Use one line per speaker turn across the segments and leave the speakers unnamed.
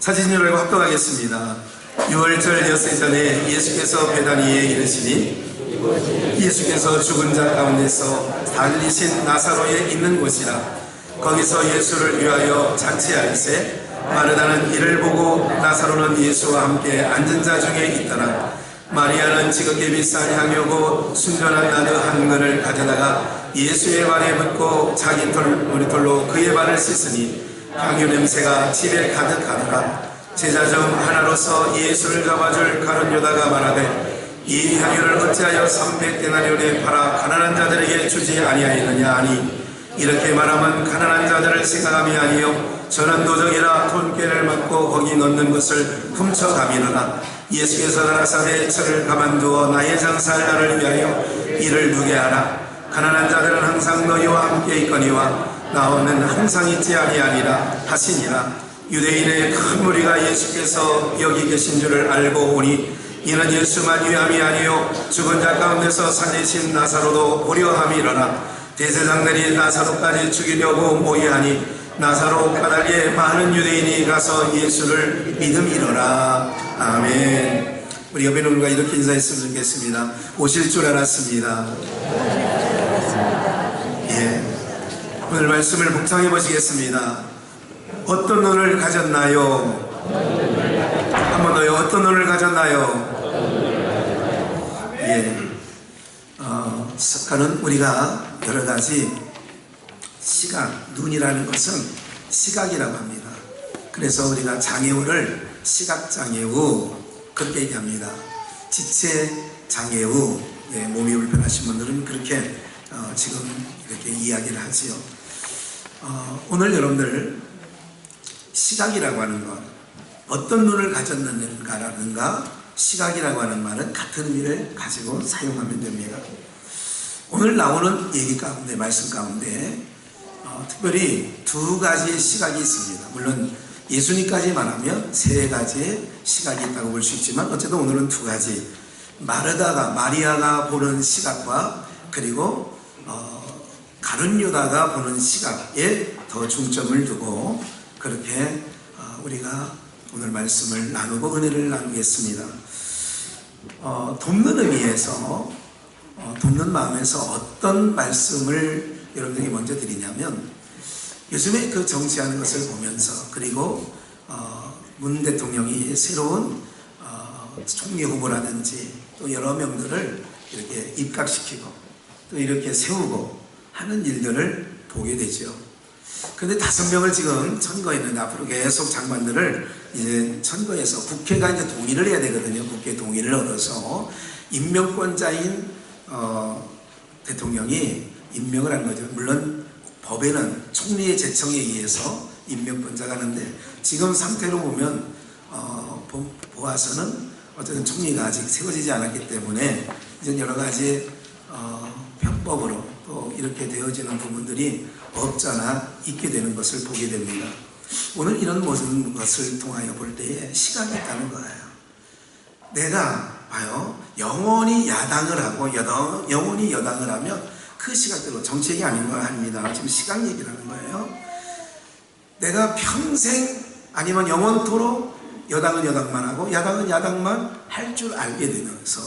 사진율을 합격하겠습니다. 6월절 엿새 전에 예수께서 베다니에 이르시니 예수께서 죽은 자 가운데서 달리신 나사로에 있는 곳이라. 거기서 예수를 위하여 잔치하리세. 마르다는 이를 보고 나사로는 예수와 함께 앉은 자 중에 있더라. 마리아는 지극히 비싼 향유고 순전한 나드 한 근을 가져다가 예수의 발에 붓고 자기 머리털로 그의 발을 씻으니 향유 냄새가 집에 가득하더라. 제자 중 하나로서 예수를 잡아줄 가룟 유다가 말하되 이 향유를 어찌하여 300데나리온에 팔아 가난한 자들에게 주지 아니하였느냐 하니, 이렇게 말하면 가난한 자들을 생각함이 아니요 저는 도적이라 돈꾀를 맞고 거기 넣는 것을 훔쳐가미노라. 예수께서 가라사대 저를 가만두어 나의 장사할 날을 위하여 이를 누게 하라. 가난한 자들은 항상 너희와 함께 있거니와 나는 항상 있지 아니하니라 하시니라. 유대인의 큰 무리가 예수께서 여기 계신 줄을 알고 오니 이는 예수만 위함이 아니요 죽은 자 가운데서 살리신 나사로도 고려함이로라. 대제사장들이 나사로까지 죽이려고 모의하니 나사로 까닭에 많은 유대인이 가서 예수를 믿음이로라. 아멘. 우리 옆에 있는 분과 이렇게 인사했으면 좋겠습니다. 오실 줄 알았습니다. 예. 오늘 말씀을 묵상해 보시겠습니다. 어떤 눈을 가졌나요? 한 번 더요. 어떤 눈을 가졌나요? 예. 석가는 우리가 여러 가지 시각, 눈이라는 것은 시각이라고 합니다. 그래서 우리가 장애우를 시각장애우 그렇게 얘기합니다. 지체장애우, 예, 몸이 불편하신 분들은 그렇게 지금 이렇게 이야기를 하지요. 오늘 여러분들 시각이라고 하는 것, 어떤 눈을 가졌는가라든가 시각이라고 하는 말은 같은 의미를 가지고 사용하면 됩니다. 오늘 나오는 얘기 가운데, 말씀 가운데 특별히 두 가지의 시각이 있습니다. 물론 예수님까지 말하면 세 가지의 시각이 있다고 볼 수 있지만 어쨌든 오늘은 두 가지, 마리아가 보는 시각과 그리고 가룟 유다가 보는 시각에 더 중점을 두고 그렇게 우리가 오늘 말씀을 나누고 은혜를 나누겠습니다. 돕는 의미에서, 돕는 마음에서 어떤 말씀을 여러분들에게 먼저 드리냐면, 요즘에 그 정치하는 것을 보면서, 그리고 문 대통령이 새로운 총리 후보라든지 또 여러 명들을 이렇게 입각시키고 또 이렇게 세우고 하는 일들을 보게 되죠. 그런데 5명을 지금 천거했는데 앞으로 계속 장관들을 이제 천거해서 국회가 이제 동의를 해야 되거든요. 국회 동의를 얻어서 임명권자인 대통령이 임명을 한 거죠. 물론 법에는 총리의 제청에 의해서 임명권자가 하는데 지금 상태로 보면 보아서는 어쨌든 총리가 아직 세워지지 않았기 때문에 이제 여러 가지 편법으로 또 이렇게 되어지는 부분들이 없잖아 있게 되는 것을 보게 됩니다. 오늘 이런 모든 것을 통하여 볼 때에 시각이 있다는 거예요. 내가 봐요, 영원히 야당을 하고 영원히 여당을 하면 그 시각대로 정치 얘기 아닌 거 아닙니다. 지금 시각 얘기를 하는 거예요. 내가 평생 아니면 영원토록 여당은 여당만 하고 야당은 야당만 할 줄 알게 되면서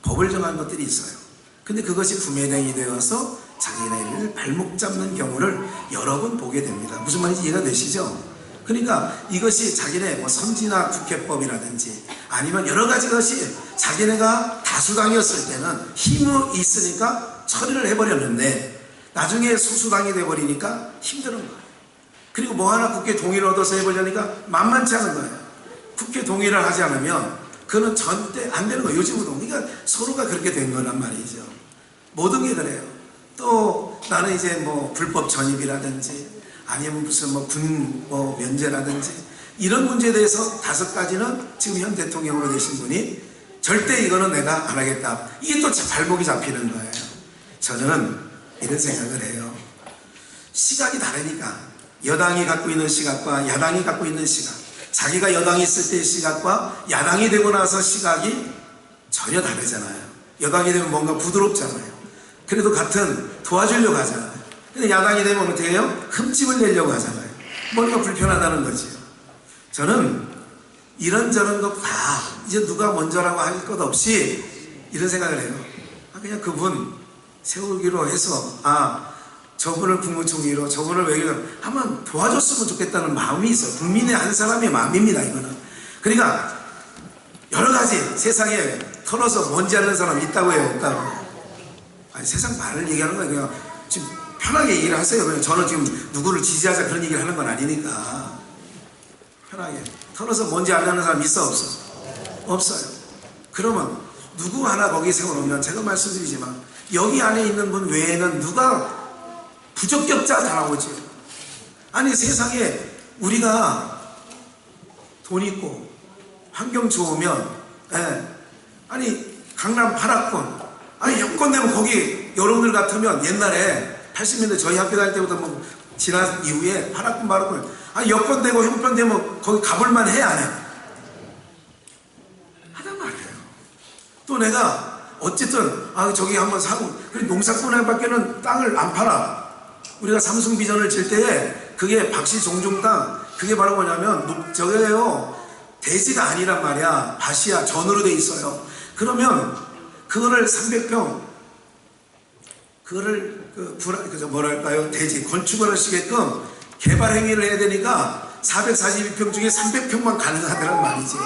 법을 정한 것들이 있어요. 근데 그것이 구매량이 되어서 자기네를 발목 잡는 경우를 여러 번 보게 됩니다. 무슨 말인지 이해가 되시죠? 그러니까 이것이 자기네 뭐 선진화 국회법이라든지 아니면 여러 가지 것이 자기네가 다수당이었을 때는 힘이 있으니까 처리를 해버렸는데 나중에 소수당이 돼버리니까 힘든 거예요. 그리고 뭐 하나 국회 동의를 얻어서 해보려니까 만만치 않은 거예요. 국회 동의를 하지 않으면 그거는 절대 안 되는 거예요. 요즘은 그러니까 서로가 그렇게 된 거란 말이죠. 모든 게 그래요. 또 나는 이제 뭐 불법 전입이라든지 아니면 무슨 뭐 군 면제라든지 이런 문제에 대해서 5가지는 지금 현 대통령으로 되신 분이 절대 이거는 내가 안 하겠다. 이게 또 발목이 잡히는 거예요. 저는 이런 생각을 해요. 시각이 다르니까 여당이 갖고 있는 시각과 야당이 갖고 있는 시각, 자기가 여당이 있을 때의 시각과 야당이 되고 나서 시각이 전혀 다르잖아요. 여당이 되면 뭔가 부드럽잖아요. 그래도 같은 도와주려고 하잖아요. 근데 야당이 되면 어떻게 해요? 흠집을 내려고 하잖아요. 뭔가 불편하다는 거지요. 저는 이런저런 것 다 이제 누가 먼저라고 할 것 없이 이런 생각을 해요. 그냥 그분 세우기로 해서 저분을 국무총리로 저분을 외교로 한번 도와줬으면 좋겠다는 마음이 있어요. 국민의 한 사람의 마음입니다, 이거는. 그러니까 여러 가지 세상에 털어서 뭔지 아는 사람이 있다고 해요, 없다고? 아니, 세상 말을 얘기하는 거예요. 그냥 지금 편하게 얘기를 하세요. 그냥 저는 지금 누구를 지지하자 그런 얘기를 하는 건 아니니까 편하게 털어서 뭔지 아는 사람 있어, 없어? 없어요. 그러면 누구 하나 거기 세워놓으면 제가 말씀드리지만 여기 안에 있는 분 외에는 누가 부적격자 다 나오지. 아니, 세상에 우리가 돈 있고 환경 좋으면 아니 강남 8학군 여권 되면 거기 여러분들 같으면 옛날에 80년대 저희 학교 다닐 때부터 뭐 지난 이후에 8학군 여권 되고 형편 되면 거기 가볼만 해, 안 해? 하단 말이에요. 또 내가 어쨌든 저기 한번 사고 그래 농사꾼에밖에는 땅을 안 팔아. 우리가 삼성 비전을 칠 때에 그게 박씨 종종 땅 그게 바로 뭐냐면 저게요 대지가 아니란 말이야. 밭이야. 전으로 돼 있어요. 그러면 그거를 300평 그거를 뭐랄까요 대지 건축을 하시게끔 개발 행위를 해야 되니까 442평 중에 300평만 가능하다는 말이지.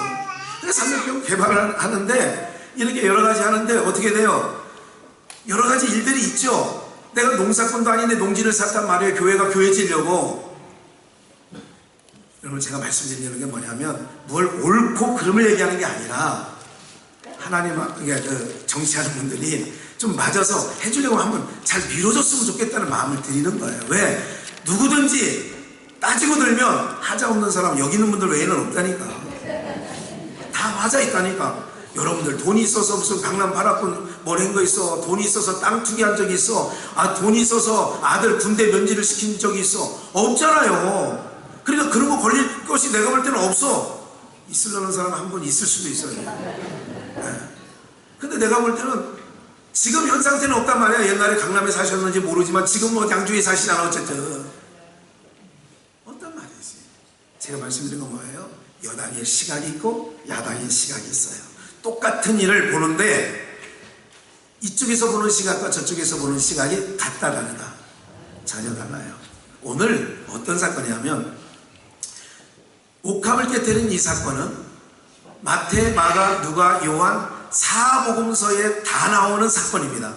그래서 300평 개발을 하는데 이렇게 여러 가지 하는데 어떻게 돼요? 여러 가지 일들이 있죠. 내가 농사꾼도 아닌데 농지를 샀단 말이에요. 교회가 교회 지려고. 여러분 제가 말씀드리는 게 뭐냐면 뭘 옳고 그름을 얘기하는 게 아니라 하나님 정치하는 분들이 좀 맞아서 해주려고 한번 잘 밀어줬으면 좋겠다는 마음을 드리는 거예요. 왜? 누구든지 따지고 들면 하자 없는 사람 여기 있는 분들 외에는 없다니까. 다 맞아 있다니까. 여러분들 돈이 있어서 무슨 강남 8학군 뭘 한 거 있어. 돈이 있어서 땅 투기한 적이 있어. 돈이 있어서 아들 군대 면제를 시킨 적이 있어. 없잖아요. 그러니까 그런 거 걸릴 것이 내가 볼 때는 없어. 있으려는 사람 한 분 있을 수도 있어요. 근데 내가 볼 때는 지금 현 상태는 없단 말이야. 옛날에 강남에 사셨는지 모르지만 지금 뭐 양주에 사시잖아. 어쨌든 어떤 말이지. 제가 말씀드린 건 뭐예요? 여당의 시각이 있고 야당의 시각이 있어요. 똑같은 일을 보는데 이쪽에서 보는 시각과 저쪽에서 보는 시각이 같다 다르다. 전혀 달라요. 오늘 어떤 사건이냐면 옥합을 깨뜨린 이 사건은 마태, 마가, 누가, 요한 사복음서에 다 나오는 사건입니다.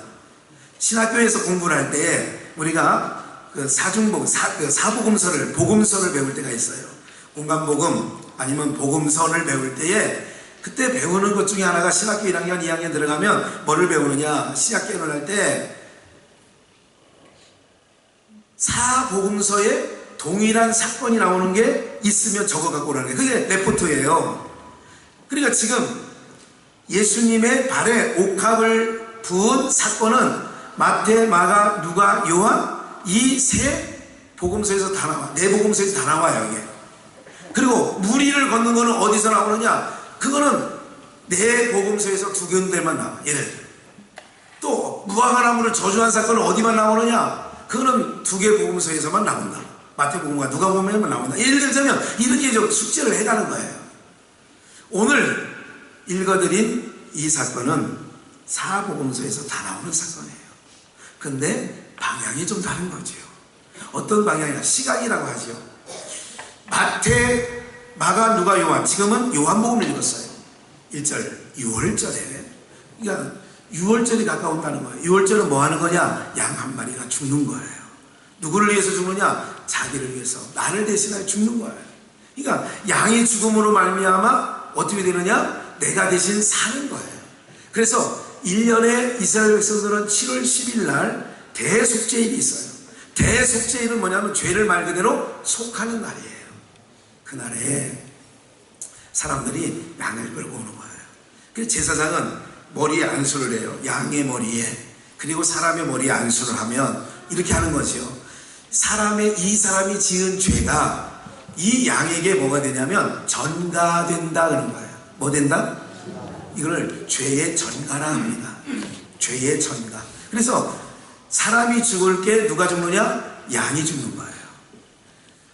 신학교에서 공부를 할 때 우리가 그 사복음서를 복음서를 배울 때가 있어요. 공간복음 아니면 복음서를 배울 때에 그때 배우는 것 중에 하나가 신학교 1학년, 2학년 들어가면 뭐를 배우느냐. 신학개론을 할 때 사복음서에 동일한 사건이 나오는 게 있으면 적어 갖고 오라는 거예요. 그게 레포트예요. 그러니까 지금 예수님의 발에 옥합을 부은 사건은 마태, 마가, 누가, 요한 이 세 복음서에서 다 나와. 네 복음서에서 다 나와요, 이게. 그리고 무리를 걷는 거는 어디서 나오느냐? 그거는 네 복음서에서 두 군데만 나와. 얘를. 또 무화과나무를 저주한 사건은 어디만 나오느냐? 그거는 두 개 복음서에서만 나온다. 마태복음과 누가복음에만 나온다. 예를 들자면 이렇게 좀 숙제를 해가는 거예요. 오늘 읽어드린 이 사건은 사복음서에서 다 나오는 사건이에요. 근데 방향이 좀 다른 거죠. 어떤 방향이냐? 시각이라고 하죠. 마태, 마가, 누가, 요한. 지금은 요한복음을 읽었어요. 1절 6월절에. 그러니까 6월절이 가까운다는 거예요. 6월절은 뭐 하는 거냐? 양 한 마리가 죽는 거예요. 누구를 위해서 죽느냐? 자기를 위해서 나를 대신하여 죽는 거예요. 그러니까 양의 죽음으로 말미암아 어떻게 되느냐? 내가 대신 사는 거예요. 그래서 1년에 이스라엘 백성들은 7월 10일 날 대속죄일이 있어요. 대속죄일은 뭐냐면 죄를 말 그대로 속하는 날이에요. 그날에 사람들이 양을 끌고 오는 거예요. 그래서 제사장은 머리에 안수를 해요. 양의 머리에. 그리고 사람의 머리에 안수를 하면 이렇게 하는 거죠. 이 사람이 지은 죄가 이 양에게 뭐가 되냐면 전가된다 그런 거예요. 뭐 된다? 이거를 죄의 전가라 합니다. 죄의 전가. 그래서 사람이 죽을 게 누가 죽느냐? 양이 죽는 거예요.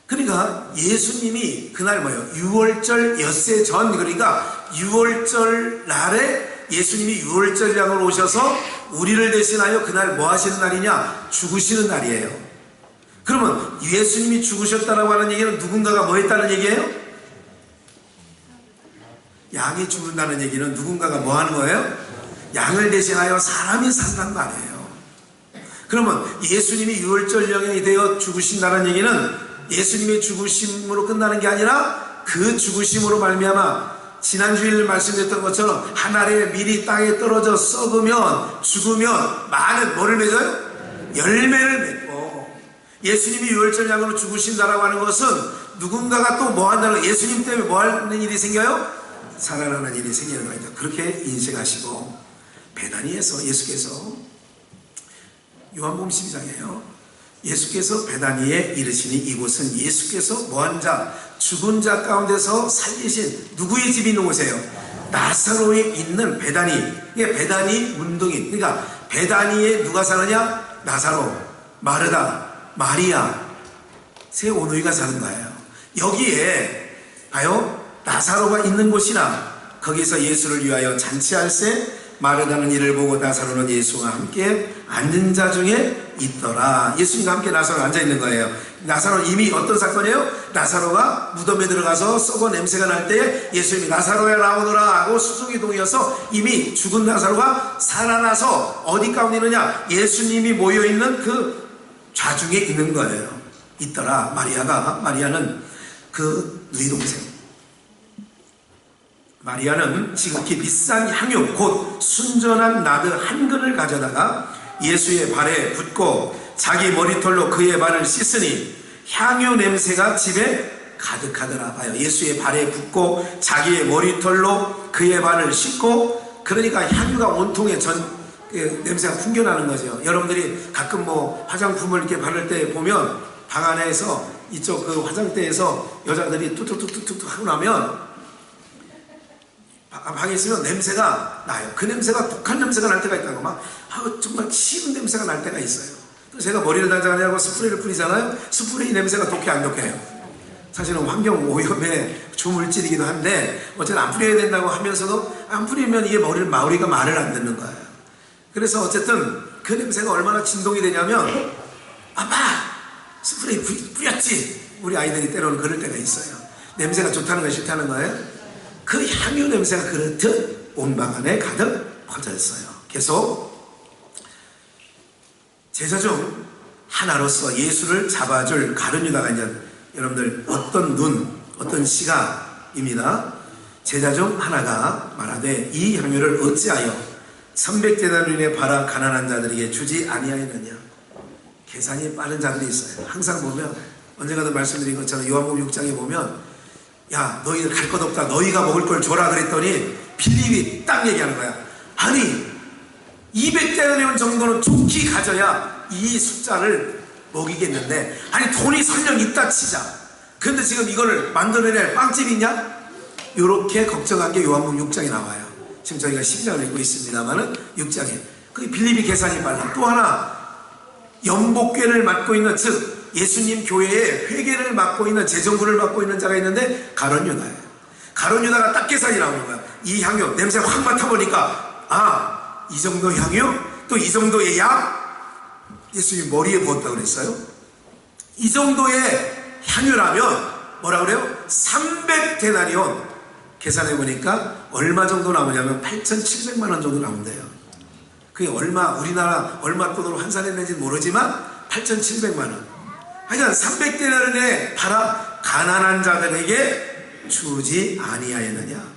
그러니까 예수님이 그날 뭐예요? 6월절 엿새 전, 그러니까 6월절 날에 예수님이 6월절 양으로 오셔서 우리를 대신하여 그날 뭐 하시는 날이냐? 죽으시는 날이에요. 그러면 예수님이 죽으셨다라고 하는 얘기는 누군가가 뭐 했다는 얘기예요? 양이 죽는다는 얘기는 누군가가 뭐 하는 거예요? 양을 대신하여 사람이 산단 말이에요. 그러면 예수님이 6월절 양이 되어 죽으신다는 얘기는 예수님의 죽으심으로 끝나는 게 아니라 그 죽으심으로 말미암아 지난주일 말씀드렸던 것처럼 한 알의 밀이 땅에 떨어져 썩으면 죽으면 많은 뭐를 맺어요? 열매를 맺고, 예수님이 6월절 양으로 죽으신다라고 하는 것은 누군가가 또 뭐 한다는 거예요? 예수님 때문에 뭐 하는 일이 생겨요? 살아나는 일이 생기는 겁니다. 그렇게 인식하시고, 베다니에서 예수께서, 요한복음 12장이에요. 예수께서 베다니에 이르시니 이곳은 예수께서 뭐한 자, 죽은 자 가운데서 살리신 누구의 집이 있는 곳이에요? 나사로에 있는 베다니. 이게 베다니 문둥이. 그러니까 베다니에 누가 사느냐? 나사로, 마르다, 마리아, 세 오누이가 사는 거예요. 여기에 봐요, 나사로가 있는 곳이나 거기서 예수를 위하여 잔치할세 마르다는 이를 보고 나사로는 예수와 함께 앉은 자 중에 있더라. 예수님과 함께 나사로가 앉아있는 거예요. 나사로는 이미 어떤 사건이에요? 나사로가 무덤에 들어가서 썩어 냄새가 날 때에 예수님이 나사로야 나오너라 하고 수송이동이어서 이미 죽은 나사로가 살아나서 어디 가운데 있느냐? 예수님이 모여있는 그 좌중에 있는 거예요. 있더라. 마리아는 그 누이 동생. 마리아는 지극히 비싼 향유 곧 순전한 나드 한 근을 가져다가 예수의 발에 붓고 자기 머리털로 그의 발을 씻으니 향유 냄새가 집에 가득하더라. 봐요. 예수의 발에 붓고 자기의 머리털로 그의 발을 씻고, 그러니까 향유가 온통에 냄새가 풍겨나는 거죠. 여러분들이 가끔 뭐 화장품을 이렇게 바를 때 보면 방 안에서 이쪽 그 화장대에서 여자들이 뚝뚝뚝뚝 하고 나면 방에 있으면 냄새가 나요. 그 냄새가 독한 냄새가 날 때가 있다고, 막 정말 싫은 냄새가 날 때가 있어요. 제가 머리를 단장하냐고 스프레이를 뿌리잖아요. 스프레이 냄새가 독해 안 독해요? 사실은 환경 오염의 주물질이기도 한데 어쨌든 안 뿌려야 된다고 하면서도 안 뿌리면 이게 머리가 말을 안 듣는 거예요. 그래서 어쨌든 그 냄새가 얼마나 진동이 되냐면, 아빠 스프레이 뿌렸지? 우리 아이들이 때로는 그럴 때가 있어요. 냄새가 좋다는 거 싫다는 거예요. 그 향유 냄새가 그렇듯 온 방 안에 가득 퍼졌어요. 계속 제자 중 하나로서 예수를 잡아줄 가룟 유다가 이제 여러분들 어떤 눈, 어떤 시각입니다. 제자 중 하나가 말하되 이 향유를 어찌하여 300데나리온에 팔아 가난한 자들에게 주지 아니하였느냐. 계산이 빠른 자들이 있어요. 항상 보면 언젠가도 말씀드린 것처럼 요한복음 6장에 보면 야 너희들 갈 것 없다, 너희가 먹을 걸 줘라 그랬더니 빌립이 딱 얘기하는 거야. 아니 200데나리온 정도는 좋게 가져야 이 숫자를 먹이겠는데, 아니 돈이 설령 있다 치자, 근데 지금 이거를 만들어낼 빵집이 있냐? 이렇게 걱정한 게 요한복음 6장에 나와요. 지금 저희가 12장을 읽고 있습니다만은 6장에 그 빌립이 계산이 빨라. 또 하나 연복궤를 맡고 있는, 즉 예수님 교회에 회계를 맡고 있는, 재정부를 맡고 있는 자가 있는데 가룟 유다예요. 가룟 유다가 딱 계산이 나오는 거야. 이 향유 냄새 확 맡아보니까 이 정도 향유, 또 이 정도의 양, 예수님 머리에 부었다고 그랬어요. 이 정도의 향유라면 뭐라 그래요? 300데나리온 계산해보니까 얼마 정도 나오냐면 8,700만 원 정도 나온대요. 그게 우리나라 얼마 돈으로 환산했는지 모르지만 8,700만 원. 하여간 300데나리온에 팔아 가난한 자들에게 주지 아니하였느냐.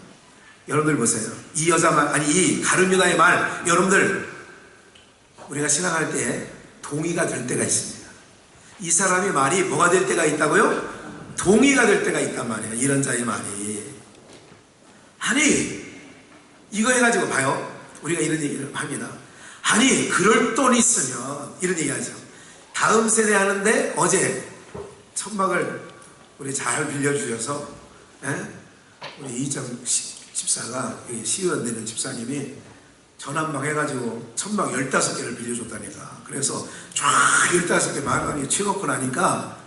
여러분들 보세요. 이 이 가룟 유다의 말, 여러분들 우리가 신앙할 때 동의가 될 때가 있습니다. 이 사람의 말이 뭐가 될 때가 있다고요? 동의가 될 때가 있단 말이에요. 이런 자의 말이. 아니 이거 해가지고 봐요. 우리가 이런 얘기를 합니다. 아니 그럴 돈 있으면 이런 얘기 하죠. 다음 세대 하는데 어제 천막을 우리 잘 빌려주셔서 우리 이장 집사가 시의원 되는 집사님이 전한방 해가지고 천막 15개를 빌려줬다니까. 그래서 쫙 15개 마감이 쳐놓고 나니까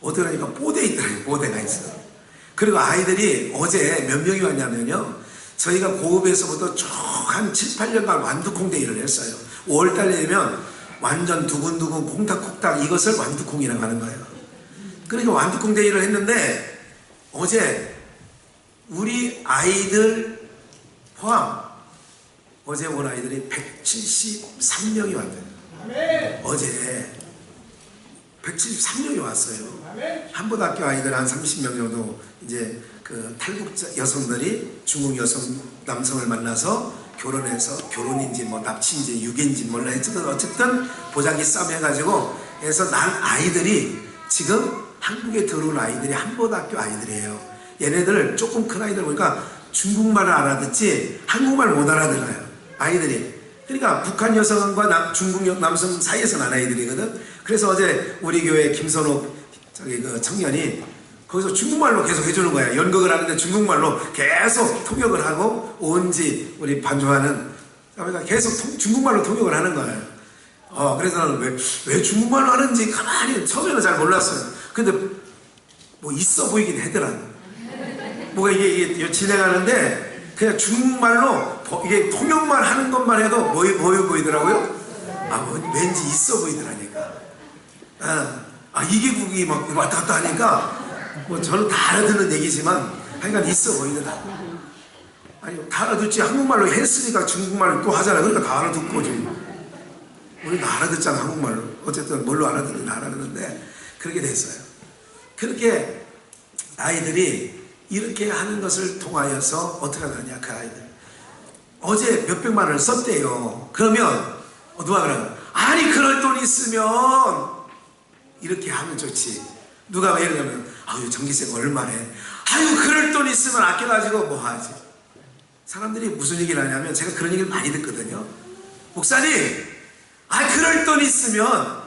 어떻게 하니까 뽀대 있더라고요. 뽀대가 있어. 그리고 아이들이 어제 몇 명이 왔냐면요, 저희가 고읍에서부터 쭉 한 7, 8년간 완두콩데이를 했어요. 5월달에 되면 완전 두근두근 콩닥콩닥, 이것을 완두콩이라고 하는 거예요. 그러니까 완두콩데이를 했는데 어제 우리 아이들 포함 어제 온 아이들이 173명이 왔대요. 어제 173명이 왔어요. 한보학교 아이들 한 30명 정도, 이제 그 탈북자 여성들이 중국 여성 남성을 만나서 결혼해서, 결혼인지 뭐 납치인지 유괴인지 몰라, 어쨌든 보자기 싸움 해가지고 해서 난 아이들이 지금 한국에 들어온 아이들이 한보학교 아이들이에요. 얘네들 조금 큰 아이들 보니까 중국말을 알아듣지 한국말 못 알아들어요, 아이들이. 그러니까 북한 여성과 중국 남성 사이에서 난 아이들이거든. 그래서 어제 우리 교회 김선옥 그 청년이 거기서 중국말로 계속 해주는 거야. 연극을 하는데 중국말로 계속 통역을 하고, 오은지 우리 반주하는 그러니까 계속 중국말로 통역을 하는 거예요. 그래서 나는 왜 중국말로 하는지 가만히 처음에는 잘 몰랐어요. 근데 뭐 있어 보이긴 하더라. 뭐가 이게 진행하는데 그냥 중국말로 이게 통역만 하는 것만 해도 뭐 보이더라고요? 왠지 있어 보이더라니까. 이계국이 막 왔다 갔다 하니까 뭐 저는 다 알아듣는 얘기지만 하여간 있어 보이더라고요. 아니, 다 알아듣지. 한국말로 했으니까 중국말로 또 하잖아. 그러니까 다 알아듣고 지금. 우리도 알아듣잖아, 한국말로. 어쨌든 뭘로 알아듣는 다 알아듣는데 그렇게 됐어요. 그렇게 아이들이 이렇게 하는 것을 통하여서 어떻게 하느냐, 그 아이들. 어제 몇백만 원을 썼대요. 그러면 누가 그래요? 아니, 그럴 돈 있으면 이렇게 하면 좋지. 누가 예를 들면 아유, 전기세가 얼마래. 아유, 그럴 돈 있으면 아껴가지고 뭐 하지. 사람들이 무슨 얘기를 하냐면, 제가 그런 얘기를 많이 듣거든요. 목사님, 그럴 돈 있으면.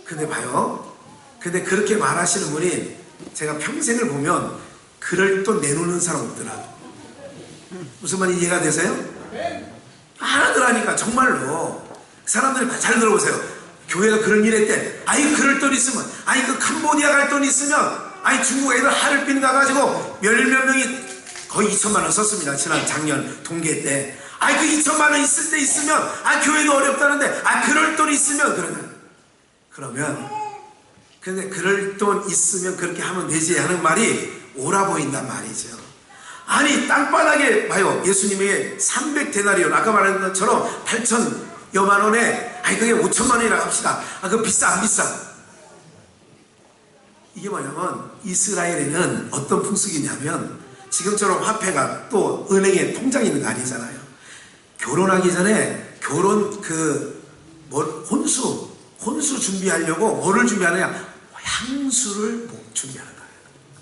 근데 봐요, 근데 그렇게 말하시는 분이 제가 평생을 보면 그럴 돈 내놓는 사람 없더라. 무슨 말인지 이해가 되세요? 알아들으니까 정말로. 사람들이 잘 들어보세요. 교회가 그런 일 했대. 그럴 돈 있으면, 그 캄보디아 갈 돈 있으면, 중국 애들 하얼빈 가가지고 몇 명이 거의 2천만 원 썼습니다. 작년 동계 때. 그 2천만 원 있을 때 있으면, 교회도 어렵다는데, 그럴 돈 있으면, 근데 그럴 돈 있으면 그렇게 하면 되지 하는 말이 옳아 보인단 말이죠. 땅바닥에 봐요. 예수님의 300데나리온, 아까 말한 것처럼 8천여만 원에, 그게 5천만 원이라고 합시다. 그거 비싸, 안 비싸? 이게 뭐냐면, 이스라엘에는 어떤 풍습이냐면, 지금처럼 화폐가 또 은행에 통장이 있는 거 아니잖아요. 결혼하기 전에 혼수 준비하려고 뭐를 준비하느냐? 향수를 준비하는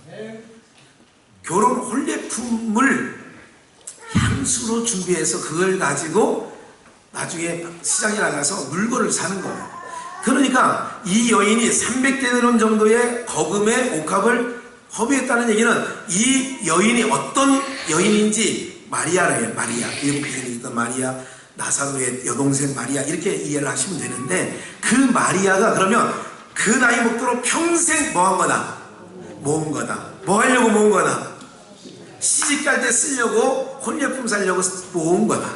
거예요. 결혼 혼례품을 향수로 준비해서 그걸 가지고 나중에 시장에 나가서 물건을 사는 거예요. 그러니까 이 여인이 300데나리온 정도의 거금의 옥합을 허비했다는 얘기는 이 여인이 어떤 여인인지, 마리아래요. 마리아, 예수님이 있던 마리아, 나사로의 여동생 마리아, 이렇게 이해를 하시면 되는데, 그 마리아가 그러면 그 나이 먹도록 평생 뭐 한 거다? 모은 거다. 뭐 하려고 모은 거다? 시집 갈 때 쓰려고, 혼례품 사려고 모은 거다.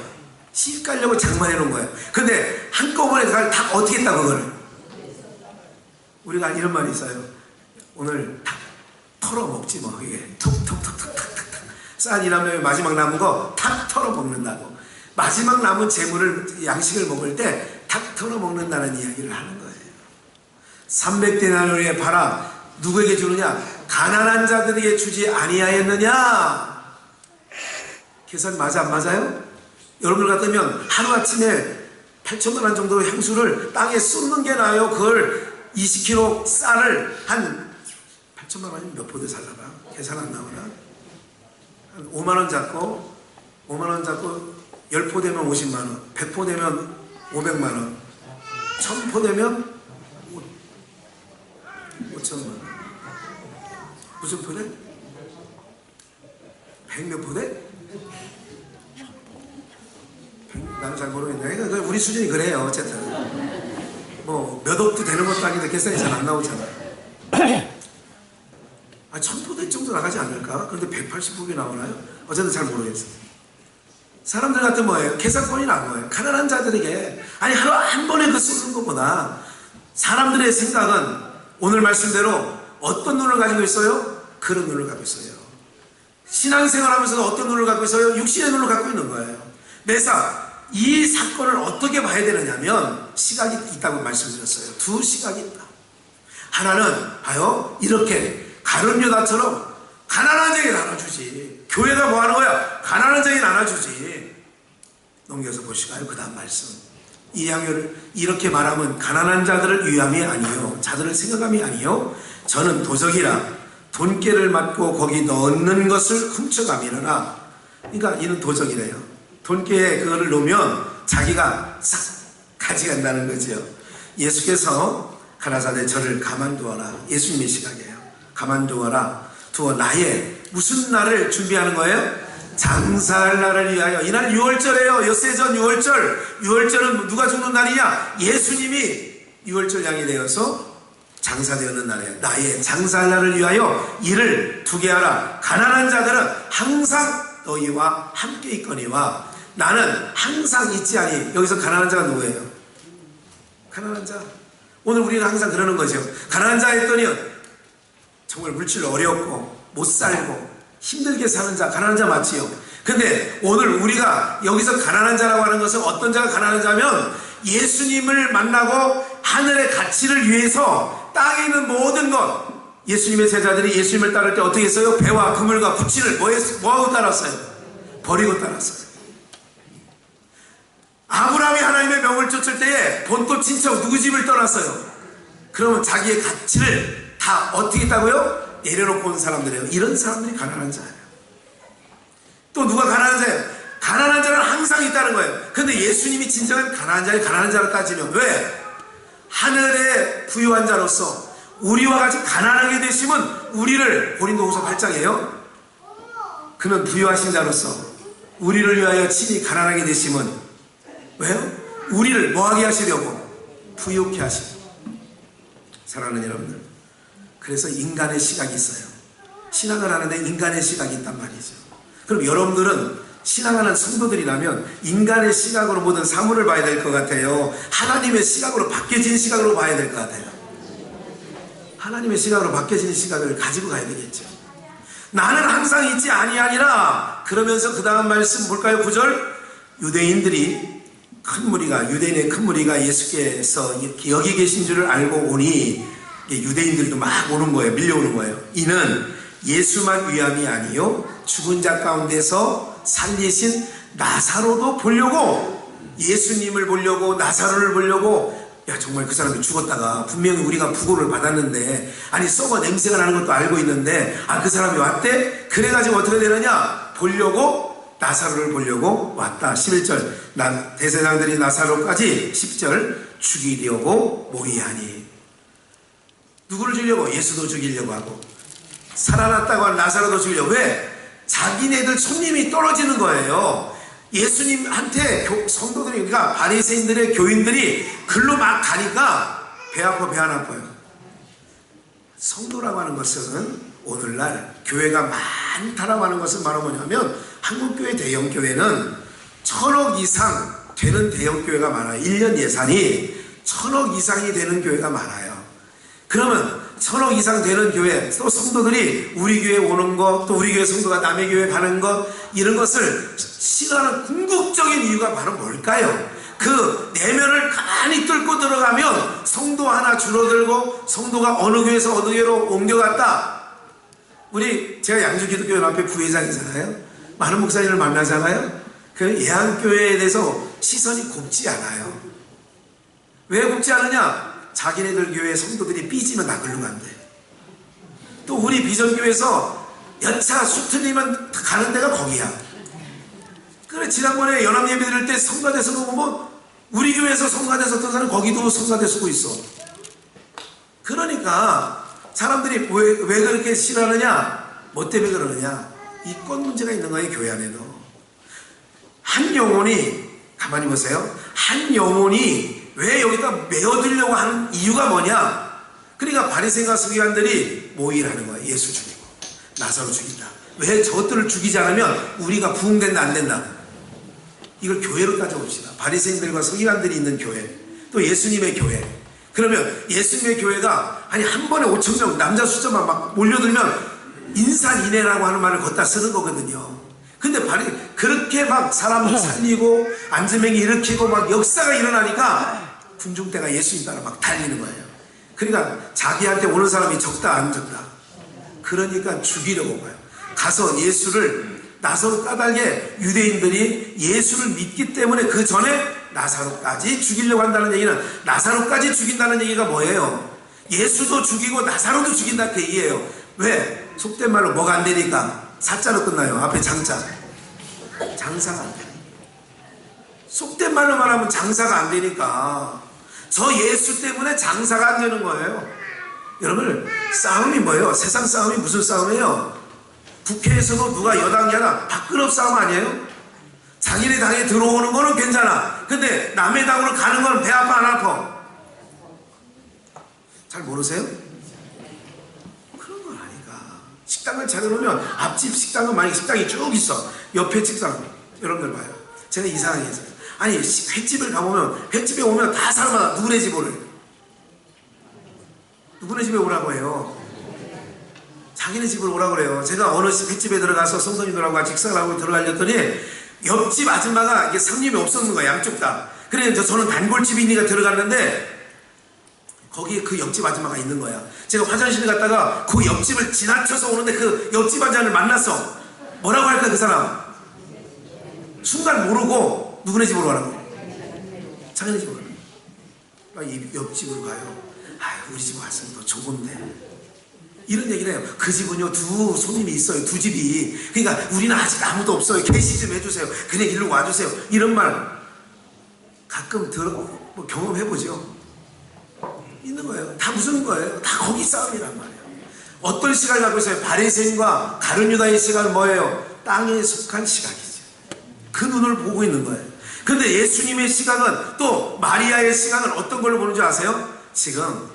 시집 가려고 장만해 놓은 거예요. 근데 한꺼번에 다 어떻게 했다, 그거를? 우리가 이런 말이 있어요. 오늘 다 털어먹지 뭐. 이게 톡톡톡톡톡톡 쌀 일하면 마지막 남은 거 탁 털어먹는다고. 마지막 남은 재물을, 양식을 먹을 때 탁 털어먹는다는 이야기를 하는 거예요. 300데나리온에 팔아 누구에게 주느냐? 가난한 자들에게 주지 아니하였느냐? 계산 맞아, 안 맞아요? 여러분들 같으면 하루아침에 8천만 원 정도의 향수를 땅에 쏟는 게 나아요? 그걸 20kg 쌀을 한 8천만 원이면 몇 포대 살라나? 계산 안 나오나? 한 5만 원 잡고 10포 되면 50만 원, 100포 되면 500만 원, 1000포 되면 5천만 원. 무슨 포대? 100몇 포대? 나는 잘 모르겠네. 그러니까 우리 수준이 그래요. 어쨌든 뭐 몇 억도 되는 것도 아닌데 계산이 잘 안 나오잖아. 빠져나가지 않을까? 그런데 180북이 나오나요? 어쨌든 잘 모르겠어요. 사람들 같은 뭐예요? 계산권이 난 거예요. 가난한 자들에게 아니 하루 한 번에 그 쏟는 것보다 사람들의 생각은 오늘 말씀대로 어떤 눈을 가지고 있어요? 그런 눈을 갖고 있어요. 신앙생활하면서도 어떤 눈을 갖고 있어요? 육신의 눈을 갖고 있는 거예요. 매사 이 사건을 어떻게 봐야 되느냐면 시각이 있다고 말씀드렸어요. 두 시각이 있다. 하나는 봐요. 이렇게 가룟유다처럼 가난한 자에게 나눠주지. 교회가 뭐 하는 거야? 가난한 자에게 나눠주지. 넘겨서 보시가요. 그 다음 말씀. 이 양요를 이렇게 말하면 가난한 자들을 위함이 아니요 자들을 생각함이 아니요 저는 도적이라 돈깨를 맞고 거기 넣는 것을 훔쳐가미르나. 그러니까 이는 도적이래요. 돈깨에 그거를 놓으면 자기가 싹 가져간다는 거죠. 예수께서 가라사대 저를 가만두어라. 예수님의 시각이에요. 가만두어라. 두어 나의 무슨 날을 준비하는 거예요? 장사할 날을 위하여. 이날 6월절이에요. 엿새전 6월절. 6월절은 누가 죽는 날이냐? 예수님이 6월절 양이 되어서 장사되었는 날이에요. 나의 장사할 날을 위하여 이를 두게 하라. 가난한 자들은 항상 너희와 함께 있거니와 나는 항상 있지 아니. 여기서 가난한 자가 누구예요? 가난한 자. 오늘 우리가 항상 그러는 거죠. 가난한 자 했더니 정말 물질 어렵고 못 살고 힘들게 사는 자, 가난한 자 맞지요? 근데 오늘 우리가 여기서 가난한 자라고 하는 것은 어떤 자가 가난한 자면 예수님을 만나고 하늘의 가치를 위해서 땅에 있는 모든 것. 예수님의 제자들이 예수님을 따를 때 어떻게 했어요? 배와 그물과 부치를 뭐하고 따랐어요? 버리고 따랐어요. 아브라함이 하나님의 명을 쫓을 때에 본토 친척 누구 집을 떠났어요? 그러면 자기의 가치를 다 어떻게 했다고요? 내려놓고 온 사람들이에요. 이런 사람들이 가난한 자예요. 또 누가 가난한 자예요? 가난한 자는 항상 있다는 거예요. 근데 예수님이 진정한 가난한 자의 가난한 자로 따지면 왜? 하늘의 부유한 자로서 우리와 같이 가난하게 되시면 우리를 고린도후서 8장이에요. 그는 부유하신 자로서 우리를 위하여 친히 가난하게 되시면 왜요? 우리를 뭐하게 하시려고? 부유케 하시고. 사랑하는 여러분들, 그래서 인간의 시각이 있어요. 신앙을 하는데 인간의 시각이 있단 말이죠. 그럼 여러분들은 신앙하는 성도들이라면 인간의 시각으로 모든 사물을 봐야 될 것 같아요? 하나님의 시각으로 바뀌어진 시각으로 봐야 될 것 같아요? 하나님의 시각으로 바뀌어진 시각을 가지고 가야 되겠죠. 나는 항상 있지 아니하니라. 그러면서 그 다음 말씀 볼까요? 9절. 유대인들이 큰 무리가, 유대인의 큰 무리가 예수께서 여기 계신 줄을 알고 오니 유대인들도 막 오는 거예요. 밀려오는 거예요. 이는 예수만 위함이 아니요 죽은 자 가운데서 살리신 나사로도 보려고, 예수님을 보려고 나사로를 보려고. 야, 정말 그 사람이 죽었다가 분명히 우리가 부고를 받았는데, 아니 썩어 냄새가 나는 것도 알고 있는데, 그 사람이 왔대? 그래가지고 어떻게 되느냐? 보려고, 나사로를 보려고 왔다. 11절. 대제사장들이 나사로까지 10절 죽이려고 모의하니. 누구를 죽이려고? 예수도 죽이려고 하고, 살아났다고 한 나사로도 죽이려고. 왜? 자기네들 손님이 떨어지는 거예요. 예수님한테 성도들이, 그러니까 바리새인들의 교인들이 글로 막 가니까 배 아파 배 안 아파요. 성도라고 하는 것은 오늘날 교회가 많다라고 하는 것은 바로 뭐냐면, 한국교회 대형교회는 1000억 이상 되는 대형교회가 많아요. 1년 예산이 1000억 이상이 되는 교회가 많아요. 그러면 1000억 이상 되는 교회, 또 성도들이 우리 교회에 오는 것, 또 우리 교회 성도가 남의 교회에 가는 것, 이런 것을 싫어하는 궁극적인 이유가 바로 뭘까요? 그 내면을 가만히 뚫고 들어가면 성도 하나 줄어들고 성도가 어느 교회에서 어느 교회로 옮겨갔다. 제가 양주기독교회 앞에 부회장이잖아요. 많은 목사님을 만나잖아요. 그 예안교회에 대해서 시선이 곱지 않아요. 왜 곱지 않느냐? 자기네들 교회 성도들이 삐지면 나 글로 간대. 또 우리 비전교회에서 여차 수틀리면 가는 데가 거기야. 그래, 지난번에 연합예배 드릴 때 성가대 서고 보면 우리 교회에서 성가대 섰던 사람 거기도 성가대 서고 있어. 그러니까 사람들이 왜 그렇게 싫어하느냐? 뭐 때문에 그러느냐? 이권 문제가 있는 거예요. 교회 안에도. 한 영혼이, 가만히 보세요. 한 영혼이 왜 여기다 메어들려고 하는 이유가 뭐냐? 그러니까 바리새인과 서기관들이 모의를 하는 거예요. 예수 죽이고. 나사로 죽인다. 왜 저것들을 죽이지 않으면 우리가 부흥된다 안 된다. 이걸 교회로 따져봅시다. 바리새인들과 서기관들이 있는 교회, 또 예수님의 교회. 그러면 예수님의 교회가 아니 한 번에 5천 명 남자 숫자만 막 몰려들면 인산인해라고 하는 말을 걷다 쓰는 거거든요. 근데 그렇게 막 사람 살리고 안전맹이 일으키고 막 역사가 일어나니까 군중대가 예수님 따라 막 달리는 거예요. 그러니까 자기한테 오는 사람이 적다 안 적다. 그러니까 죽이려고 봐요. 가서 예수를 나사로 까닭에 유대인들이 예수를 믿기 때문에 그 전에 나사로까지 죽이려고 한다는 얘기는 나사로까지 죽인다는 얘기가 뭐예요? 예수도 죽이고 나사로도 죽인다 그 얘기예요. 왜? 속된 말로 뭐가 안 되니까 사자로 끝나요. 앞에 장자. 장사가 안 돼. 속된 말로 말하면 장사가 안 되니까 저 예수 때문에 장사가 안 되는 거예요. 여러분 싸움이 뭐예요? 세상 싸움이 무슨 싸움이에요? 국회에서도 누가 여당이 하나 밥그릇 싸움 아니에요? 자기네 당에 들어오는 거는 괜찮아. 근데 남의 당으로 가는 건 배 아파 안 아파? 잘 모르세요? 그런 건 아니까. 식당을 차려놓으면 앞집 식당은 만약에 식당이 쭉 있어. 옆에 식당 여러분들 봐요. 제가 이상하게 했어요. 아니 횟집을 가보면 횟집에 오면 다 사람마다 누구네 집 오래. 누구네 집에 오라고 해요. 자기네 집으로 오라고 그래요. 제가 어느 횟집에 들어가서 성도님들하고 같이 식사를 하고 들어가려더니 옆집 아줌마가 이게 상림이 없었는 거야. 양쪽 다. 그래서 저는 단골집이니까 들어갔는데 거기에 그 옆집 아줌마가 있는 거야. 제가 화장실 갔다가 그 옆집을 지나쳐서 오는데 그 옆집 아줌마를 만났어. 뭐라고 할까 그 사람? 순간 모르고 누구네 집으로 가라고. 자기네 집으로 가라고. 이 옆집으로 가요. 우리 집 왔으면 더 좋은데. 이런 얘기를 해요. 그 집은요 두 손님이 있어요. 두 집이. 그러니까 우리는 아직 아무도 없어요. 계시 좀 해주세요. 그냥 일로 와주세요. 이런 말 가끔 뭐 경험해보죠. 있는 거예요. 다 무슨 거예요? 다 거기 싸움이란 말이에요. 어떤 시각을 갖고 있어요? 바리새인과 가룟유다의 시각은 뭐예요? 땅에 속한 시각이죠. 그 눈을 보고 있는 거예요. 그런데 예수님의 시각은 또 마리아의 시각은 어떤 걸로 보는 줄 아세요? 지금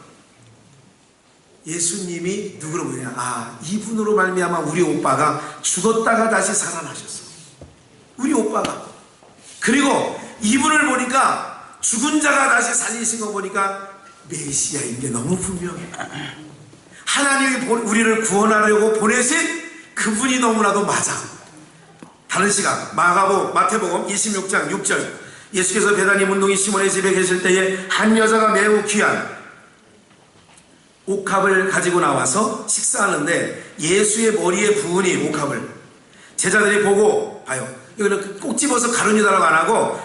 예수님이 누구로 보냐? 이분으로 말미암아 우리 오빠가 죽었다가 다시 살아나셨어. 우리 오빠가. 그리고 이분을 보니까 죽은 자가 다시 살리신 거 보니까 메시아인 게 너무 분명해. 하나님이 우리를 구원하려고 보내신 그분이 너무나도 맞아. 다른 시각 마태복음 26장 6절. 예수께서 베다니 문둥이 시몬의 집에 계실 때에 한 여자가 매우 귀한 옥합을 가지고 나와서 식사하는데 예수의 머리에 부으니 옥합을 제자들이 보고 봐요. 이거는 꼭 집어서 가룟유다라고 안 하고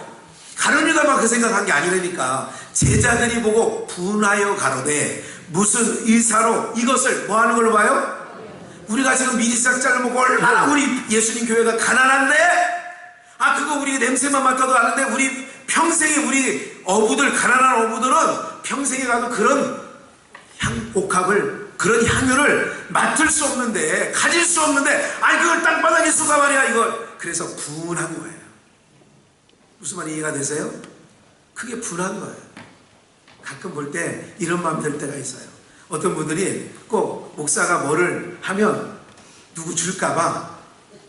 가룟유다만 그 생각한 게 아니라니까. 제자들이 보고 분하여 가로되 무슨 의사로 이것을 뭐 하는 걸로 봐요? 우리가 지금 미리싹장을 먹고 얼마나 우리 예수님 교회가 가난한데 그거 우리 냄새만 맡아도 아는데 우리 평생에 우리 어부들 가난한 어부들은 평생에 가도 그런 옥합을 그런 향유를 맡을 수 없는데 가질 수 없는데 그걸 땅바닥에 쏟아 말이야 이걸. 그래서 분한 거예요. 무슨 말이 이해가 되세요? 그게 분한 거예요. 가끔 볼 때 이런 마음 들 때가 있어요. 어떤 분들이 꼭 목사가 뭐를 하면 누구 줄까봐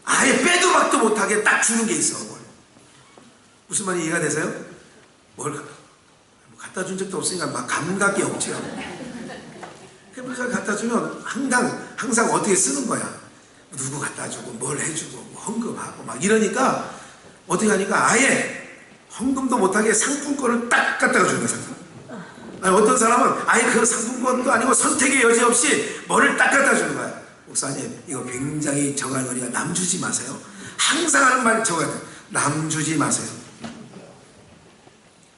아예 빼도 박도 못하게 딱 주는 게 있어. 무슨 말이 이해가 되세요? 뭘 갖다 준 적도 없으니까 막 감각이 없죠. 그래서 갖다 주면 항상 어떻게 쓰는 거야. 누구 갖다 주고 뭘 해주고 뭐 헌금하고 막 이러니까 어떻게 하니까 아예 헌금도 못하게 상품권을 딱 갖다가 주는 거야. 어떤 사람은 아예 그 상품권도 아니고 선택의 여지 없이 뭐를 딱 갖다 주는 거야. 목사님 이거 굉장히 저갈거리가 남 주지 마세요. 항상 하는 말이 저거야. 남 주지 마세요.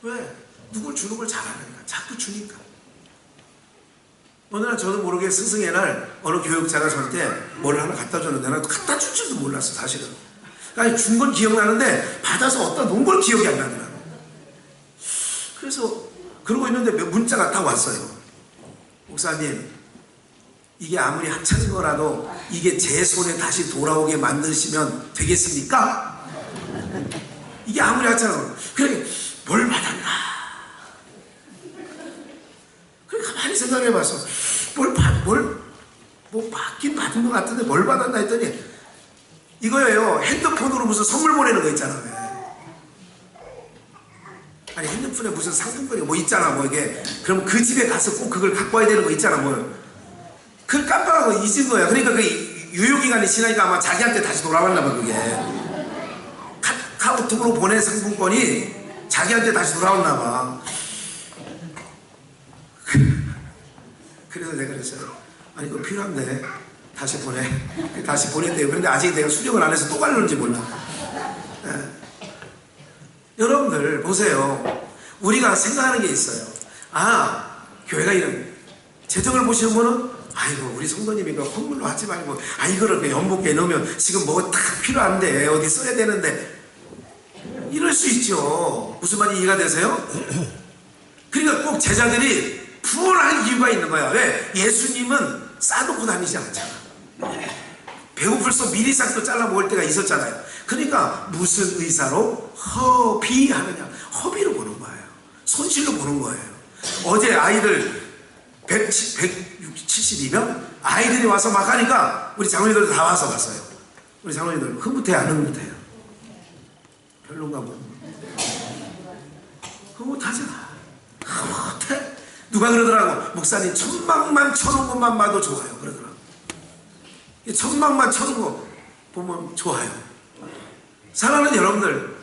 왜? 누굴 주는 걸 잘하니까. 자꾸 주니까. 어느 날 저도 모르게 스승의 날 어느 교육자가 저한테 뭘 하나 갖다 줬는데 난 갖다 줄 줄도 몰랐어 사실은. 그러니까 준 건 기억나는데 받아서 어디다 놓은 걸 기억이 안 나더라고. 그래서 그러고 있는데 문자가 딱 왔어요. 목사님 이게 아무리 하찮은 거라도 이게 제 손에 다시 돌아오게 만드시면 되겠습니까? 이게 아무리 하찮은 거. 그래 뭘 받았나? 그래 가만히 생각해봤어. 뭘 뭐 받긴 받은 것 같은데 뭘 받았나 했더니 이거예요. 핸드폰으로 무슨 선물 보내는 거 있잖아. 왜? 아니 핸드폰에 무슨 상품권이 뭐 있잖아. 뭐 이게 그럼 그 집에 가서 꼭 그걸 갖고 와야 되는 거 있잖아. 뭐 그걸 깜빡하고 잊은 거야. 그러니까 그 유효기간이 지나니까 아마 자기한테 다시 돌아왔나 봐. 그게 카카오톡으로 보낸 상품권이 자기한테 다시 돌아왔나 봐. 그래서 내가 그랬어요. 아니 그거 필요한데 다시 보내. 다시 보냈대요. 그런데 아직 내가 수령을 안 해서 또 가려는지 몰라. 예. 여러분들 보세요. 우리가 생각하는 게 있어요. 아, 교회가 이런 재정을 보시는 분은 아이고 우리 성도님이 그 헛물로 하지 말고 이거를 그 연복에 넣으면 지금 뭐 다 필요한데 어디 써야 되는데 이럴 수 있죠. 무슨 말인지 이해가 되세요? 그러니까 꼭 제자들이 부원할 이유가 있는 거야. 왜? 예수님은 싸놓고 다니지 않잖아. 배고플서 미리 싹도 잘라 먹을 때가 있었잖아요. 그러니까 무슨 의사로 허비하느냐. 허비로 보는 거예요. 손실로 보는 거예요. 어제 아이들 172명? 아이들이 와서 막 하니까 우리 장로님들도 다 와서 갔어요. 우리 장로님들 흐뭇해 안 흐뭇해요? 별론가 뭐. 흐뭇하잖아. 흐뭇해. 누가 그러더라고. 목사님 천막만 쳐놓은 것만 봐도 좋아요. 그러더라고. 천막만 쳐놓은 거 보면 좋아요. 사랑하는 여러분들,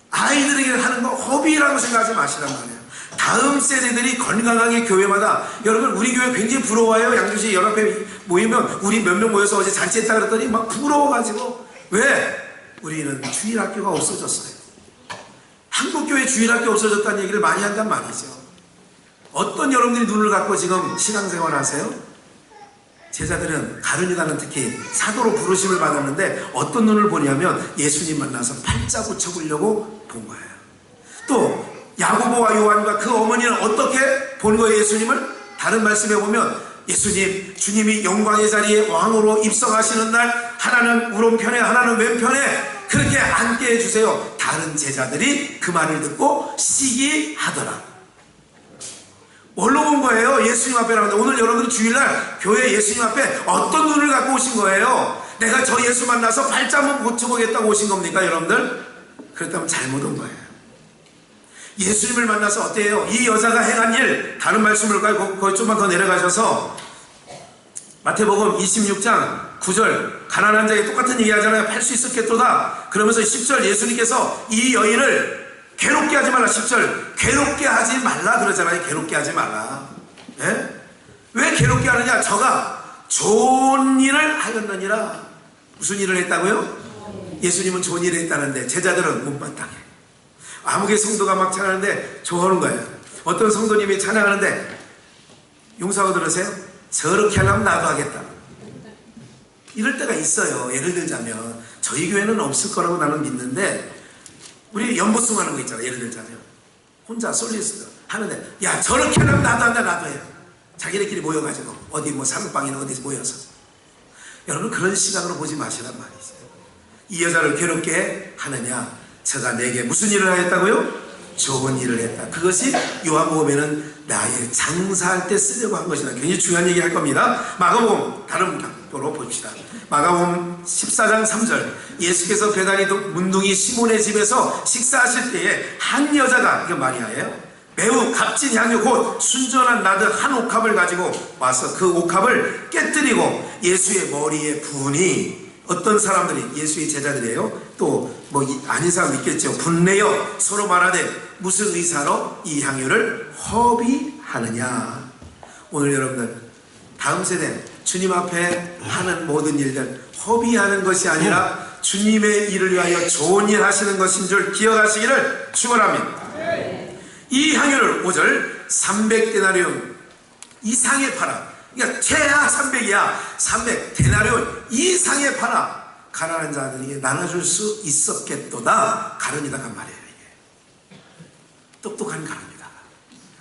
아이들에게 하는 거 허비라고 생각하지 마시란 말이에요. 다음 세대들이 건강하게 교회마다, 여러분 우리 교회 굉장히 부러워요. 양주시 연합회 모이면 우리 몇 명 모여서 어제 잔치했다 그랬더니 막 부러워가지고. 왜? 우리는 주일학교가 없어졌어요. 한국교회 주일학교 없어졌다는 얘기를 많이 한단 말이죠. 어떤 여러분들이 눈을 갖고 지금 신앙생활 하세요? 제자들은 가룟유다는 특히 사도로 부르심을 받았는데 어떤 눈을 보냐면 예수님 만나서 팔자 고쳐보려고 본 거예요. 또 야고보와 요한과 그 어머니는 어떻게 본 거예요? 예수님을? 다른 말씀에 보면 예수님, 주님이 영광의 자리에 왕으로 입성하시는 날 하나는 오른편에 하나는 왼편에 그렇게 앉게 해주세요. 다른 제자들이 그 말을 듣고 시기하더라. 뭘로 본 거예요? 예수님 앞에 나오는데 오늘 여러분 주일날 교회 예수님 앞에 어떤 눈을 갖고 오신 거예요? 내가 저 예수 만나서 발자 한번 고쳐보겠다고 오신 겁니까 여러분들? 그렇다면 잘못 온 거예요. 예수님을 만나서 어때요? 이 여자가 행한 일, 다른 말씀을 거기 좀만 더 내려가셔서 마태복음 26장 9절 가난한 자에게 똑같은 얘기 하잖아요. 팔 수 있었겠도다. 그러면서 10절 예수님께서 이 여인을 괴롭게 하지 말라. 10절 괴롭게 하지 말라 그러잖아요. 괴롭게 하지 말라. 예? 왜 괴롭게 하느냐? 저가 좋은 일을 하였느니라. 무슨 일을 했다고요? 예수님은 좋은 일을 했다는데 제자들은 못마땅해. 아무개 성도가 막 찬양하는데 좋아하는 거예요. 어떤 성도님이 찬양하는데 용서하고 들으세요. 저렇게 하려면 나도 하겠다. 이럴 때가 있어요. 예를 들자면 저희 교회는 없을 거라고 나는 믿는데 우리 연보송 하는 거 있잖아요. 예를 들자면 혼자 솔리스트 하는데 야 저렇게 하려면 나도 한다. 나도 해요. 자기네끼리 모여가지고 어디 뭐 사무방이나 어디서 모여서 여러분 그런 시각으로 보지 마시란 말이죠. 이 여자를 괴롭게 하느냐? 저가 내게 무슨 일을 하였다고요? 좋은 일을 했다. 그것이 요한복음에는 나의 장사할 때 쓰려고 한 것이다. 굉장히 중요한 얘기 할 겁니다. 마가복음 다른 각도로 봅시다. 마가복음 14장 3절 예수께서 베다니 문둥이 시몬의 집에서 식사하실 때에 한 여자가, 이게 마리아예요, 매우 값진 향유 곧 순전한 나드 한 옥합을 가지고 와서 그 옥합을 깨뜨리고 예수의 머리에 부으니 어떤 사람들이, 예수의 제자들이에요, 또 뭐 아닌 사람 있겠죠, 분내어 서로 말하되 무슨 의사로 이 향유를 허비하느냐. 오늘 여러분들 다음 세대 주님 앞에 하는 모든 일들 허비하는 것이 아니라 주님의 일을 위하여 좋은 일 하시는 것인 줄 기억하시기를 축원합니다. 이 향유를 5절 300데나리온 이상에 팔아. 그러니까 최하 300이야. 300데나리온 이상에 팔아 가난한 자들에게 나눠줄 수 있었겠도다. 가룟유다가 말이에요. 이게 똑똑한 가룟유다.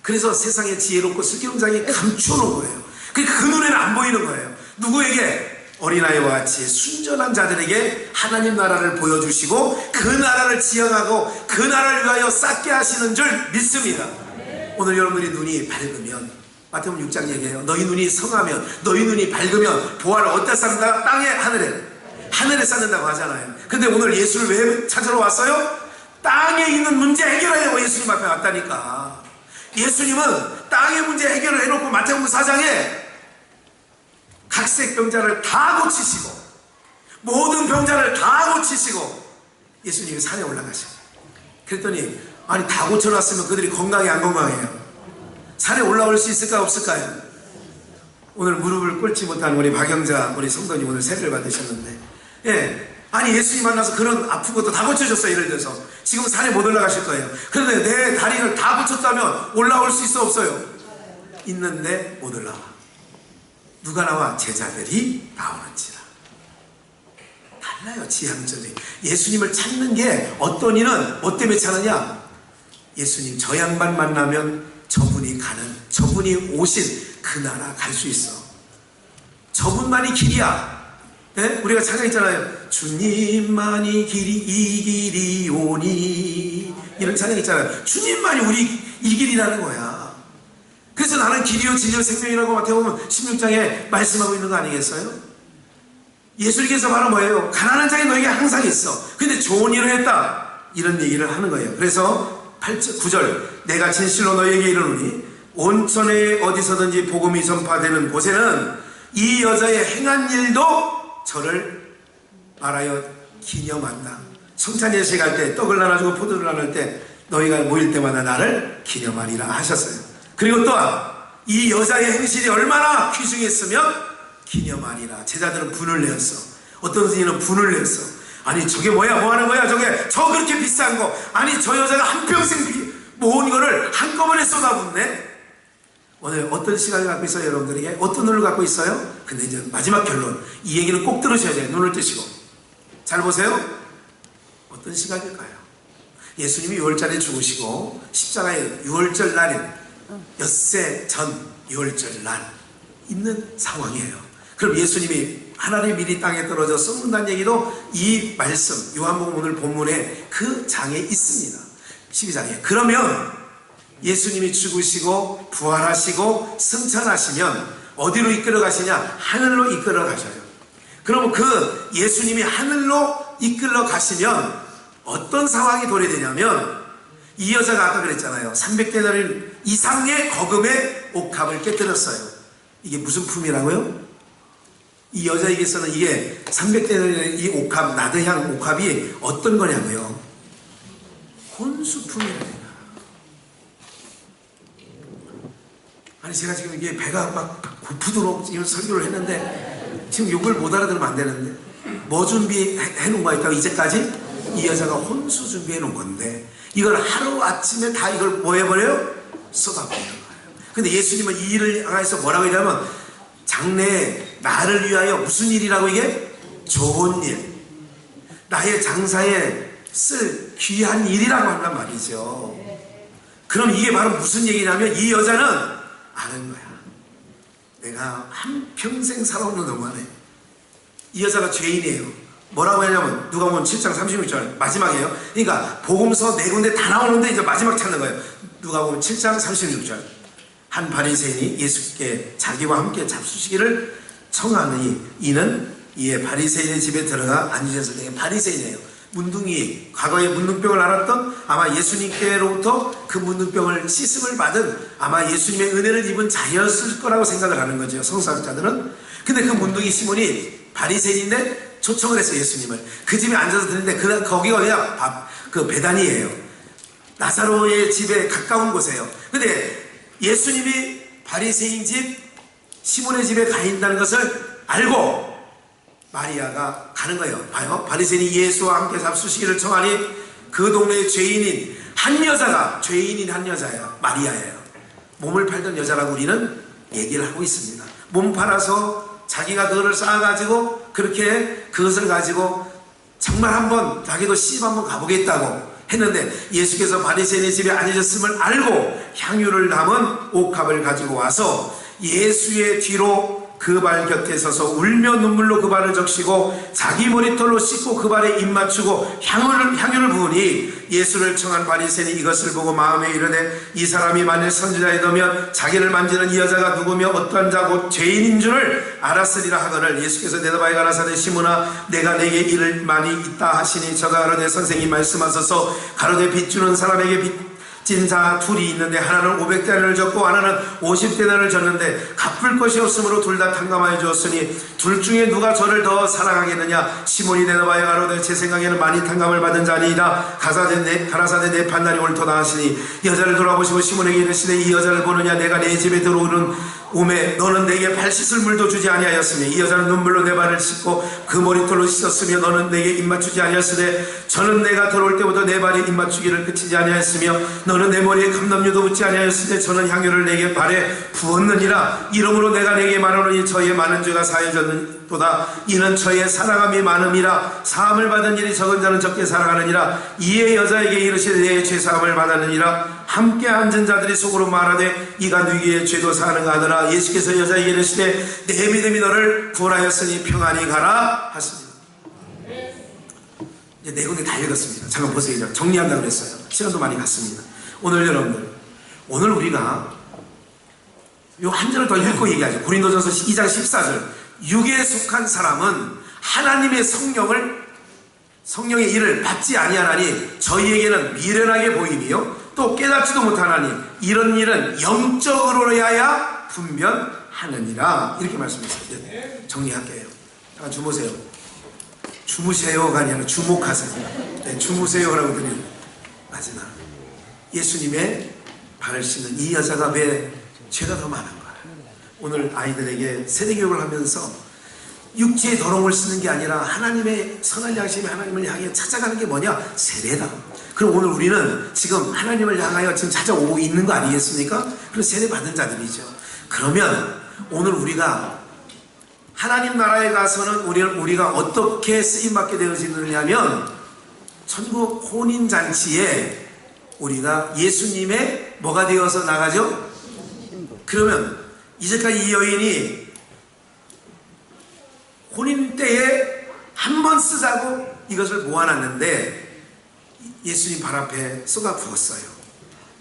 그래서 세상의 지혜롭고 슬기로운 감춰놓은 거예요. 그러니까 그 눈에는 안 보이는 거예요. 누구에게? 어린아이와 같이 순전한 자들에게 하나님 나라를 보여주시고 그 나라를 지향하고 그 나라를 위하여 쌓게 하시는 줄 믿습니다. 오늘 여러분들이 눈이 밝으면 마태복음 6장 얘기해요. 너희 눈이 성하면, 너희 눈이 밝으면 보화를 어디다 쌓는다? 땅에, 하늘에 쌓는다고 하잖아요. 근데 오늘 예수를 왜 찾으러 왔어요? 땅에 있는 문제 해결하려고 예수님 앞에 왔다니까. 예수님은 땅의 문제 해결을 해놓고 마태복음 4장에 각색 병자를 다 고치시고 모든 병자를 다 고치시고 예수님이 산에 올라가시고, 그랬더니 아니 다 고쳐놨으면 그들이 건강해 안 건강해요? 산에 올라올 수 있을까 없을까요? 오늘 무릎을 꿇지 못한 우리 박영자 우리 성도님 오늘 세례를 받으셨는데, 예, 아니 예수님 만나서 그런 아픈 것도 다 고쳐줬어요. 예를 들어서 지금 산에 못 올라가실 거예요. 그런데 내 다리를 다 고쳤다면 올라올 수 있어 없어요? 있는데 못 올라와. 누가 나와? 제자들이 나오는지라. 달라요, 지향점이. 예수님을 찾는 게 어떤 이는 뭐 때문에 찾느냐? 예수님 저 양반 만나면 저분이 가는, 저분이 오신 그 나라 갈 수 있어. 저분만이 길이야. 네? 우리가 찬양했잖아요. 주님만이 길이 이 길이 오니, 이런 찬양 있잖아요. 주님만이 우리 이 길이라는 거야. 그래서 나는 길이요 진리요 생명이라고 마태복음 16장에 말씀하고 있는 거 아니겠어요? 예수님께서 바로 뭐예요? 가난한 자가 너에게 항상 있어. 근데 좋은 일을 했다, 이런 얘기를 하는 거예요. 그래서 9절 내가 진실로 너에게 이르노니 온천에 어디서든지 복음이 전파되는 곳에는 이 여자의 행한 일도 저를 말하여 기념한다. 성찬 예식 할 때 떡을 나눠주고 포도를 나눌 때 너희가 모일 때마다 나를 기념하리라 하셨어요. 그리고 또한 이 여자의 행실이 얼마나 귀중했으면 기념하리라. 제자들은 분을 내었어. 어떤 스님은 분을 냈어. 아니 저게 뭐야, 뭐 하는 거야 저게, 저 그렇게 비싼 거, 아니 저 여자가 한평생 모은 거를 한꺼번에 쏟아붓네. 오늘 어떤 시각을 갖고 있어요? 여러분들에게 어떤 눈을 갖고 있어요? 근데 이제 마지막 결론, 이 얘기는 꼭 들으셔야 돼요. 눈을 뜨시고 잘 보세요. 어떤 시각일까요? 예수님이 6월절에 죽으시고 십자가의 6월절 날인 엿새 전 6월절 날 있는 상황이에요. 그럼 예수님이 하나님 미리 땅에 떨어져 썩는다는 얘기도 이 말씀 요한복음 오늘 본문에 그 장에 있습니다. 12장에. 그러면 예수님이 죽으시고 부활하시고 승천하시면 어디로 이끌어 가시냐? 하늘로 이끌어 가셔요. 그럼 그 예수님이 하늘로 이끌어 가시면 어떤 상황이 도래되냐면, 이 여자가 아까 그랬잖아요. 300데나리 이상의 거금의 옥합을 깨뜨렸어요. 이게 무슨 품이라고요? 이 여자에게서는 이게 300데나리 이 옥합, 나드향 옥합이 어떤 거냐고요? 혼수품이랍니다. 아니 제가 지금 이게 배가 막 고프도록 지금 설교를 했는데 지금 욕을 못 알아들으면 안 되는데, 뭐 준비해 놓은 거니까 이제까지 이 여자가 혼수 준비해 놓은 건데 이걸 하루아침에 다 이걸 뭐 해버려요? 쏟아버리는 거예요. 근데 예수님은 이 일을 향해서 뭐라고 하냐면, 장래에 나를 위하여 무슨 일이라고, 이게 좋은 일, 나의 장사에 쓸 귀한 일이라고 한단 말이죠. 그럼 이게 바로 무슨 얘기냐면, 이 여자는 아는 거야. 내가 한평생 살아오는 동안에 이 여자가 죄인이에요. 뭐라고 하냐면 누가복음 7장 36절 마지막이에요. 그러니까 복음서 네 군데 다 나오는데 이제 마지막 찾는 거예요. 누가복음 7장 36절. 한 바리새인이 예수께 자기와 함께 잡수시기를 청하니 이는 이에 바리새인의 집에 들어가 앉으셨을 때, 바리새인이에요. 문둥이, 과거에 문둥병을 앓았던, 아마 예수님께로부터 그 문둥병을 씻음을 받은 아마 예수님의 은혜를 입은 자였을 거라고 생각을 하는 거죠, 성서학자들은. 근데 그 문둥이 시몬이 바리새인인데 초청을 했어요, 예수님을. 그 집에 앉아서 듣는데 거기가 어디야? 그 베다니예요. 나사로의 집에 가까운 곳이에요. 근데 예수님이 바리새인 집, 시몬의 집에 가 있다는 것을 알고 마리아가 가는 거예요. 봐요. 바리새인이 예수와 함께 잡수시기를 청하니 그 동네의 죄인인 한 여자가, 죄인인 한 여자예요. 마리아예요. 몸을 팔던 여자라고 우리는 얘기를 하고 있습니다. 몸 팔아서 자기가 그거를 쌓아가지고 그렇게 그것을 가지고 정말 한번 자기도 시집 한번 가보겠다고 했는데, 예수께서 바리새인의 집에 앉으셨음을 알고 향유를 담은 옥합을 가지고 와서 예수의 뒤로 그 발 곁에 서서 울며 눈물로 그 발을 적시고 자기 머리털로 씻고 그 발에 입 맞추고 향유를 부으니 예수를 청한 바리새인이 이것을 보고 마음에 이르되 이 사람이 만일 선지자이더면 자기를 만지는 이 여자가 누구며 어떠한 자고 죄인인 줄을 알았으리라 하거늘 예수께서 대답하여 가라사대 시몬아 내가 내게 이를 많이 있다 하시니 저가 가로되 선생님 말씀하소서. 가로되 빚주는 사람에게 빚진 자 둘이 있는데 하나는 500데나리를 졌고 하나는 50데나리를 졌는데 갚을 것이 없으므로 둘 다 탕감하여 주었으니 둘 중에 누가 저를 더 사랑하겠느냐. 시몬이 대답하여 가로되 제 생각에는 많이 탕감을 받은 자니이다. 가라사대 내 판단이 옳도다 하시니 여자를 돌아보시고 시몬에게 이르시되 이 여자를 보느냐. 내가 내 집에 들어오는 오매 너는 내게 발 씻을 물도 주지 아니하였으며 이 여자는 눈물로 내 발을 씻고 그 머리털로 씻었으며 너는 내게 입 맞추지 아니하였으되 저는 내가 들어올 때부터 내 발에 입 맞추기를 그치지 아니하였으며 너는 내 머리에 감람유도 묻지 아니하였으되 저는 향유를 내게 발에 부었느니라. 이러므로 내가 내게 말하노니 저의 많은 죄가 사해졌도다. 이는 저의 사랑함이 많음이라. 사함을 받은 일이 적은 자는 적게 살아가느니라. 이에 여자에게 이르시되 내 죄사함을 받았느니라. 함께 앉은 자들이 속으로 말하되 이가 누구의 죄도 사하는가 하더라. 예수께서 여자에게 이르시되 내 믿음이 너를 구원하였으니 평안히 가라 하시니. 이제 네 군데 다 읽었습니다. 잠깐 보세요. 정리한다고 그랬어요. 시간도 많이 갔습니다. 오늘 여러분들, 오늘 우리가 요 한 절을 더 읽고 얘기하죠. 고린도전서 2장 14절. 육에 속한 사람은 하나님의 성령의 일을 받지 아니하나니 저희에게는 미련하게 보이며 또 깨닫지도 못하나니 이런 일은 영적으로야야 분별하느니라. 이렇게 말씀했어요. 정리할게요. 잠깐 주무세요. 주무세요가 아니라 주목하세요. 네, 주무세요라고 드리는 마지막. 예수님의 발을 씻는 이 여자가 왜 죄가 더 많은 거야. 오늘 아이들에게 세대교육을 하면서 육체의 더러움을 쓰는 게 아니라 하나님의 선한 양심이 하나님을 향해 찾아가는 게 뭐냐? 세례다. 그럼 오늘 우리는 지금 하나님을 향하여 지금 찾아오고 있는 거 아니겠습니까? 그런 세례 받은 자들이죠. 그러면 오늘 우리가 하나님 나라에 가서는 우리가 어떻게 쓰임받게 되어지느냐면 천국 혼인잔치에 우리가 예수님의 뭐가 되어서 나가죠? 그러면 이제까지 이 여인이 혼인 때에 한 번 쓰자고 이것을 모아놨는데 예수님 발 앞에 쏟아 부었어요.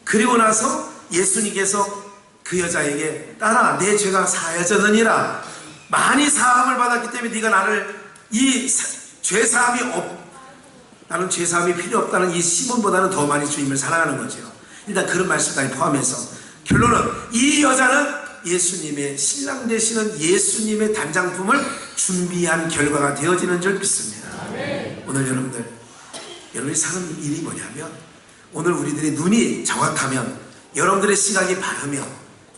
그리고 나서 예수님께서 그 여자에게 딸아 내 죄가 사해졌느니라. 많이 사함을 받았기 때문에 네가 나를 나는 죄사함이 필요 없다는 이 시몬보다는 더 많이 주님을 사랑하는 거죠. 일단 그런 말씀까지 포함해서 결론은 이 여자는 예수님의 신랑 되시는 예수님의 단장품을 준비한 결과가 되어지는 줄 믿습니다. 오늘 여러분이 사는 일이 뭐냐면 오늘 우리들의 눈이 정확하면 여러분들의 시각이 바르면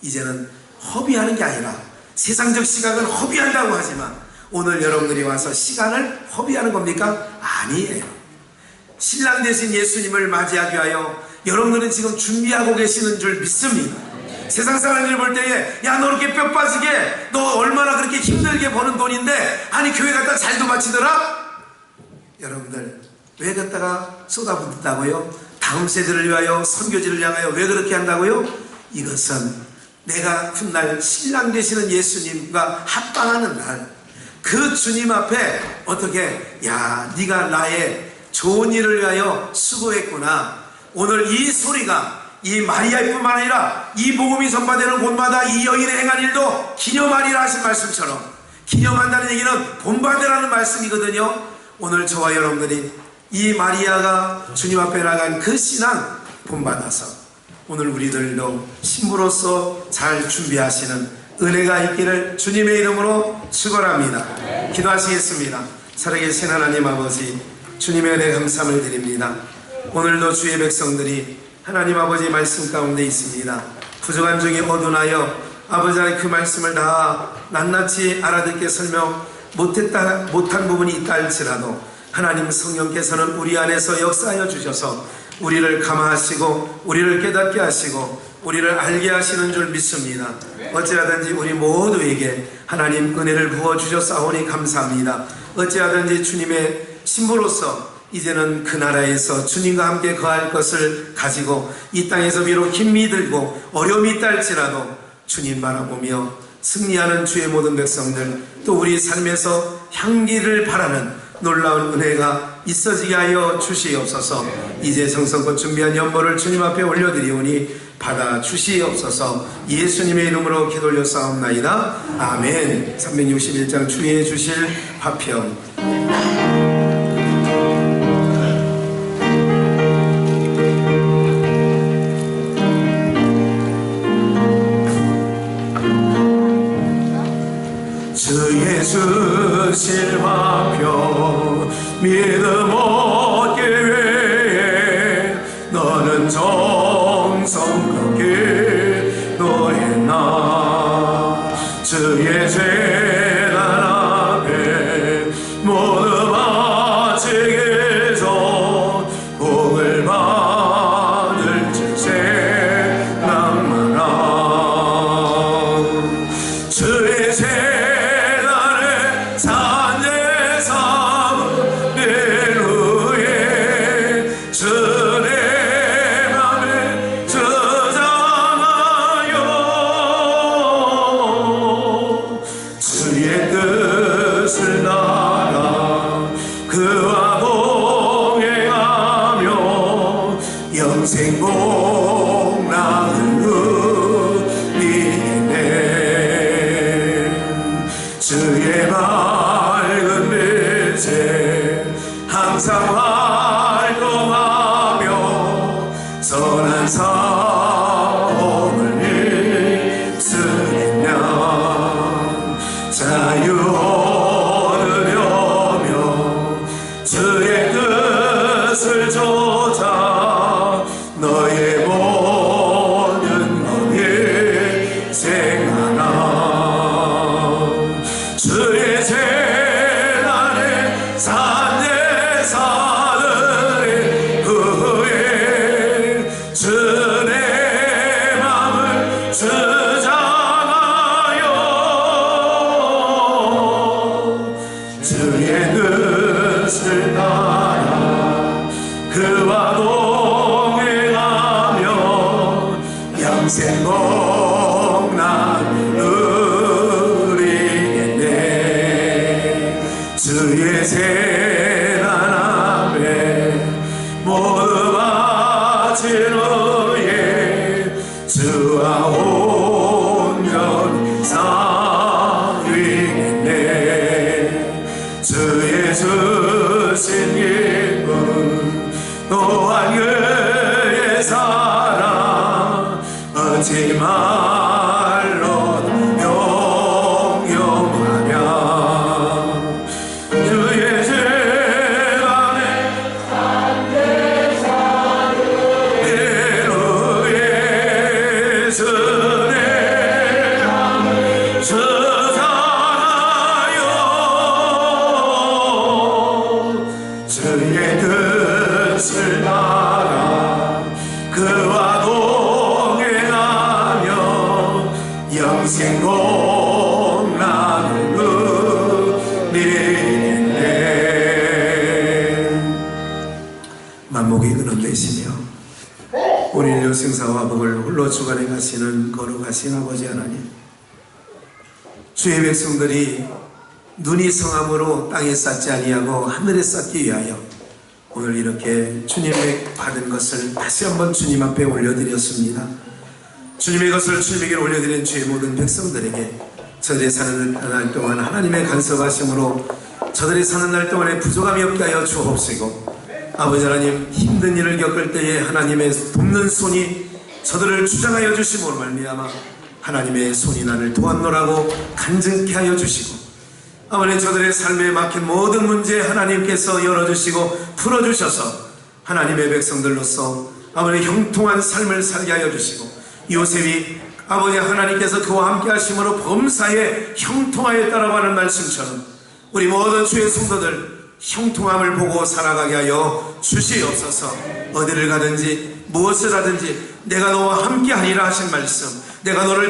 이제는 허비하는 게 아니라 세상적 시각은 허비한다고 하지만 오늘 여러분들이 와서 시간을 허비하는 겁니까? 아니에요. 신랑 되신 예수님을 맞이하기 위하여 여러분들은 지금 준비하고 계시는 줄 믿습니다. 세상 사람들이 볼 때에 야 너 이렇게 뼈 빠지게 너 얼마나 그렇게 힘들게 버는 돈인데 아니 교회 갔다 잘도 바치더라? 여러분들 왜 갔다가 쏟아붓는다고요? 다음 세대를 위하여 선교지를 향하여 왜 그렇게 한다고요? 이것은 내가 훗날 신랑 되시는 예수님과 합방하는 날 그 주님 앞에 어떻게 야 네가 나의 좋은 일을 위하여 수고했구나. 오늘 이 소리가 이 마리아뿐만 아니라 이 복음이 전파되는 곳마다 이 여인의 행한 일도 기념하리라 하신 말씀처럼 기념한다는 얘기는 본받으라는 말씀이거든요. 오늘 저와 여러분들이 이 마리아가 주님 앞에 나간 그 신앙 본받아서 오늘 우리들도 신부로서 잘 준비하시는 은혜가 있기를 주님의 이름으로 축원합니다. 기도하시겠습니다. 살아계신 하나님 아버지 주님의 은혜 감사함을 드립니다. 오늘도 주의 백성들이 하나님 아버지 말씀 가운데 있습니다. 부족한 중에 어둔하여 아버지의 그 말씀을 다 낱낱이 알아듣게 설명 못한 부분이 있다 할지라도 하나님 성령께서는 우리 안에서 역사하여 주셔서 우리를 감화하시고 우리를 깨닫게 하시고 우리를 알게 하시는 줄 믿습니다. 어찌하든지 우리 모두에게 하나님 은혜를 부어주셨사오니 감사합니다. 어찌하든지 주님의 신부로서 이제는 그 나라에서 주님과 함께 거할 것을 가지고 이 땅에서 비록 힘이 들고 어려움이 있다 할지라도 주님 바라보며 승리하는 주의 모든 백성들, 또 우리 삶에서 향기를 바라는 놀라운 은혜가 있어지게 하여 주시옵소서. 이제 성성껏 준비한 연보를 주님 앞에 올려드리오니 받아 주시옵소서. 예수님의 이름으로 기도 올려싸움나이다. 아멘. 361장 주의 주실 화평. 주의 주실 화평 믿음 얻기 위해 너는 정성껏 기도했나. 주의 재단 앞에 모두 바치기서 복을 받을 줄세 낭만아. 주의 영생복락을 누리네. 주의 밝은 빛에 항상 활동하며 선한 사업을 입쓰리며 자유 얻으려며 주의 뜻을 좇아 너의 모든 것이 생각나. 주의 재단에 산제사들의 후에 주의 맘을 주장하여 주의 뜻을 따라 그와 동행하며 영생복락을 누리겠네. 주의 재단 앞에 모두 바친 후에 주와 온전히 싸우겠네. 주의 주신 기쁨 또한 그의 사랑 어찌 말로 용용하냐. 주의 재단에 내로의 주의 맘을 주장하여 주의 뜻을 따라 그와 동행하며 영생복락을 누리겠네. 만목이 그런데시며 우리 인류 생사와 복을 홀로 주관해 가시는 거룩하신 아버지 하나님, 주의 백성들이 눈이 성함으로 땅에 쌓지 아니하고 하늘에 쌓기 위하여 오늘 이렇게 주님의 받은 것을 다시 한번 주님 앞에 올려드렸습니다. 주님의 것을 주님에게 올려드린 주의 모든 백성들에게 저들이 사는 날 동안 하나님의 간섭하심으로 저들이 사는 날 동안에 부족함이 없게 하여 주옵시고, 아버지 하나님, 힘든 일을 겪을 때에 하나님의 돕는 손이 저들을 주장하여 주심으로 말미암아 하나님의 손이 나를 도왔노라고 간증케 하여 주시고, 아버지 저들의 삶에 막힌 모든 문제 하나님께서 열어주시고 풀어주셔서 하나님의 백성들로서 아버지 형통한 삶을 살게 하여 주시고, 요셉이 아버지 하나님께서 그와 함께 하심으로 범사에 형통하였다라고 하는 말씀처럼 우리 모든 주의 성도들 형통함을 보고 살아가게 하여 주시옵소서. 어디를 가든지 무엇을 하든지 내가 너와 함께 하리라 하신 말씀, 내가 너를